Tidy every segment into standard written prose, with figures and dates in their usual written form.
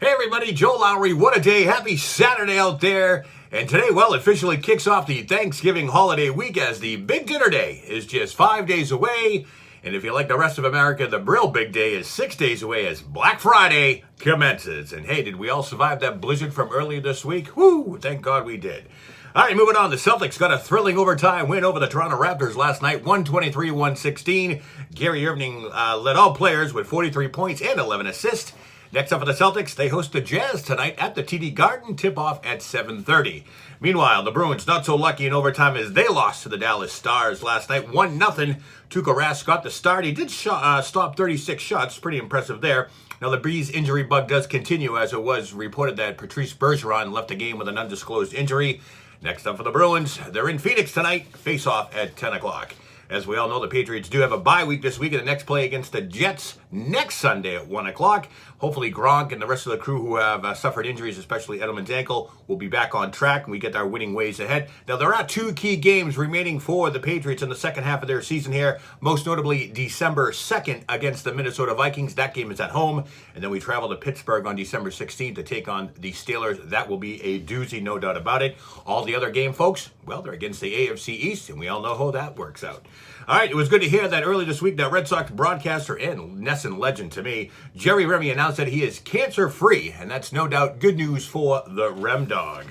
Hey everybody, Joe Lowry, what a day. Happy Saturday out there. And today, well, officially kicks off the Thanksgiving holiday week as the Big Dinner Day is just 5 days away. And if you like the rest of America, the real big day is 6 days away as Black Friday commences. And hey, did we all survive that blizzard from earlier this week? Woo, thank God we did. All right, moving on. The Celtics got a thrilling overtime win over the Toronto Raptors last night, 123-116. Gary Irving led all players with 43 points and 11 assists. Next up for the Celtics, they host the Jazz tonight at the TD Garden, tip-off at 7:30. Meanwhile, the Bruins not so lucky in overtime as they lost to the Dallas Stars last night, 1-0. Tuukka Rask got the start. He did stop 36 shots, pretty impressive there. Now, the Breeze injury bug does continue, as it was reported that Patrice Bergeron left the game with an undisclosed injury. Next up for the Bruins, they're in Phoenix tonight, face-off at 10 o'clock. As we all know, the Patriots do have a bye week this week, and the next play against the Jets next Sunday at 1 o'clock. Hopefully Gronk and the rest of the crew who have suffered injuries, especially Edelman's ankle, will be back on track and we get our winning ways ahead. Now, there are two key games remaining for the Patriots in the second half of their season here, most notably December 2nd against the Minnesota Vikings. That game is at home. And then we travel to Pittsburgh on December 16th to take on the Steelers. That will be a doozy, no doubt about it. All the other game, folks, well, they're against the AFC East, and we all know how that works out. All right, it was good to hear that early this week that Red Sox broadcaster and NESN legend to me, Jerry Remy, announced that he is cancer-free, and that's no doubt good news for the Rem Dog.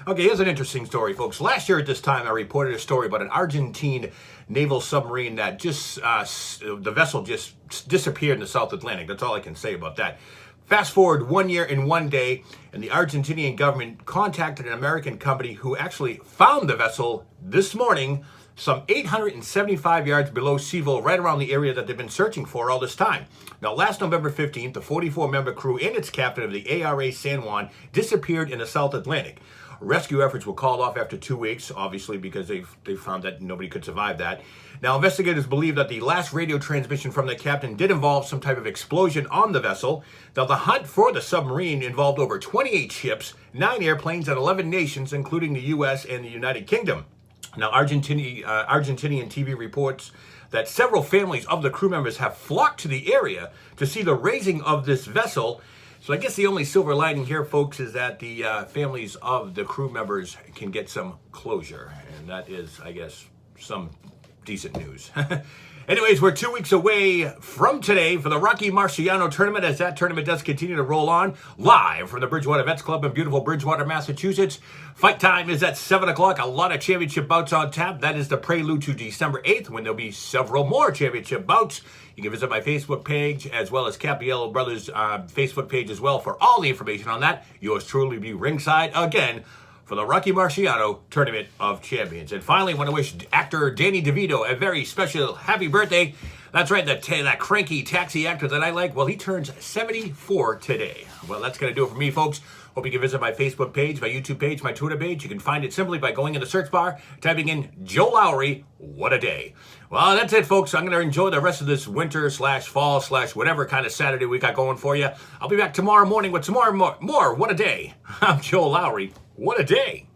Okay, here's an interesting story, folks. Last year at this time, I reported a story about an Argentine naval submarine that the vessel just disappeared in the South Atlantic. That's all I can say about that. Fast forward 1 year and 1 day, and the Argentinian government contacted an American company who actually found the vessel this morning, some 875 yards below Seaville, right around the area that they've been searching for all this time. Now, last November 15th, the 44-member crew and its captain of the ARA San Juan disappeared in the South Atlantic. Rescue efforts were called off after 2 weeks, obviously, because they found that nobody could survive that. Now, investigators believe that the last radio transmission from the captain did involve some type of explosion on the vessel. Now, the hunt for the submarine involved over 28 ships, 9 airplanes, and 11 nations, including the U.S. and the United Kingdom. Now, Argentinian TV reports that several families of the crew members have flocked to the area to see the raising of this vessel. So I guess the only silver lining here, folks, is that the families of the crew members can get some closure. And that is, I guess, some decent news. Anyways, we're 2 weeks away from today for the Rocky Marciano tournament, as that tournament does continue to roll on, live from the Bridgewater Vets Club in beautiful Bridgewater, Massachusetts. Fight time is at 7 o'clock. A lot of championship bouts on tap. That is the prelude to December 8th, when there'll be several more championship bouts. You can visit my Facebook page, as well as Capiello Brothers' Facebook page as well, for all the information on that. Yours truly will be ringside again for the Rocky Marciano Tournament of Champions. And finally, I want to wish actor Danny DeVito a very special happy birthday. That's right, that cranky taxi actor that I like, well, he turns 74 today. Well, that's going to do it for me, folks. Hope you can visit my Facebook page, my YouTube page, my Twitter page. You can find it simply by going in the search bar, typing in Joe Lowry, what a day. Well, that's it, folks. I'm going to enjoy the rest of this winter/fall/whatever kind of Saturday we got going for you. I'll be back tomorrow morning with some more What a Day. I'm Joe Lowry. What a day.